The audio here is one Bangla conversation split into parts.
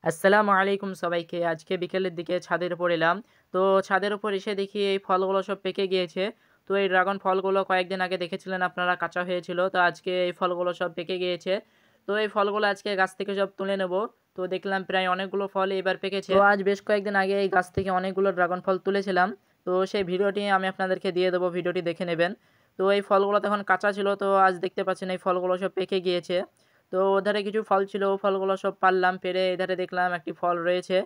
আসসালামু আলাইকুম সবাইকে। আজকে বিকেলের দিকে ছাদের উপর এলাম। তো ছাদের উপর এসে দেখি এই ফলগুলো সব পেকে গিয়েছে। তো এই ড্রাগন ফলগুলো কয়েকদিন আগে দেখেছিলেন আপনারা কাঁচা হয়েছিল। তো আজকে এই ফলগুলো সব পেকে গিয়েছে। তো এই ফলগুলো আজকে গাছ থেকে সব তুলে নেব। তো দেখলাম প্রায় অনেকগুলো ফল এবার পেকেছে। তো আজ বেশ কয়েকদিন আগে এই গাছ থেকে অনেকগুলো ড্রাগন ফল তুলেছিলাম। তো সেই ভিডিওটি আমি আপনাদেরকে দিয়ে দেবো, ভিডিওটি দেখে নেবেন। তো এই ফলগুলো তখন কাঁচা ছিল। তো আজ দেখতে পাচ্ছেন এই ফলগুলো সব পেকে গিয়েছে। তো ওধারে কিছু ফল ছিল, ও ফলগুলো সব পাড়লাম, পেড়ে এধারে দেখলাম একটি ফল রয়েছে।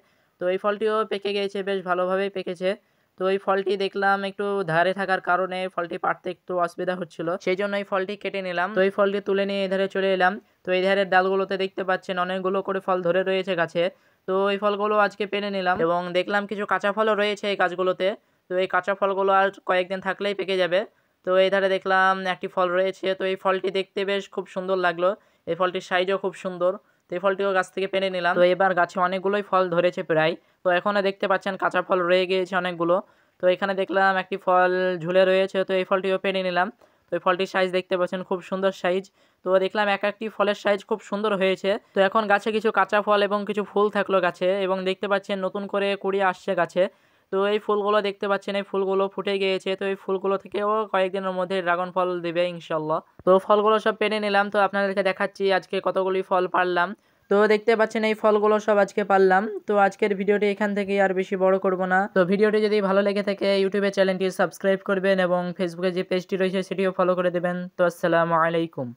তো এই ফলটিও পেকে গিয়েছে, বেশ ভালোভাবেই পেকেছে। তো এই ফলটি দেখলাম একটু ধারে থাকার কারণে ফলটি পাড়তে একটু অসুবিধা হচ্ছিল। সেইজন্য এই ফলটি কেটে নিলাম। তো এই ফলটি তুলে নিয়ে এধারে চলে এলাম। তো এই ধারের ডালগুলোতে দেখতে পাচ্ছেন অনেকগুলো করে ফল ধরে রয়েছে গাছে। তো এই ফলগুলো আজকে পেড়ে নিলাম এবং দেখলাম কিছু কাঁচা ফলও রয়েছে এই গাছগুলোতে। তো এই কাঁচা ফলগুলো আর কয়েকদিন থাকলেই পেকে যাবে। তো এই ধারে দেখলাম একটি ফল রয়েছে। তো এই ফলটি দেখতে বেশ খুব সুন্দর লাগলো। এই ফলটির সাইজও খুব সুন্দর। তো এই ফলটিও গাছ থেকে পেড়ে নিলাম। তো এবার গাছে অনেকগুলোই ফল ধরেছে প্রায়। তো এখনও দেখতে পাচ্ছেন কাঁচা ফল রয়ে গিয়েছে অনেকগুলো। তো এখানে দেখলাম একটি ফল ঝুলে রয়েছে। তো এই ফলটিও পেড়ে নিলাম। তো এই ফলটির সাইজ দেখতে পাচ্ছেন খুব সুন্দর সাইজ। তো দেখলাম এক একটি ফলের সাইজ খুব সুন্দর হয়েছে। তো এখন গাছে কিছু কাঁচা ফল এবং কিছু ফুল থাকলো গাছে, এবং দেখতে পাচ্ছেন নতুন করে কুড়ি আসছে গাছে। তো এই ফুলগুলো দেখতে পাচ্ছেন, এই ফুলগুলো ফুটে গিয়েছে। তো এই ফুলগুলো থেকেও কয়েকদিনের মধ্যে ড্রাগন ফল দেবে ইনশাল্লাহ। তো ফলগুলো সব পেড়ে নিলাম। তো আপনাদেরকে দেখাচ্ছি আজকে কতগুলি ফল পারলাম। তো দেখতে পাচ্ছেন এই ফলগুলো সব আজকে পারলাম। তো আজকের ভিডিওটি এখান থেকেই আর বেশি বড় করব না। তো ভিডিওটি যদি ভালো লেগে থাকে ইউটিউবে চ্যানেলটি সাবস্ক্রাইব করবেন এবং ফেসবুকে যে পেজটি রয়েছে সেটিও ফলো করে দেবেন। তো আসসালামু আলাইকুম।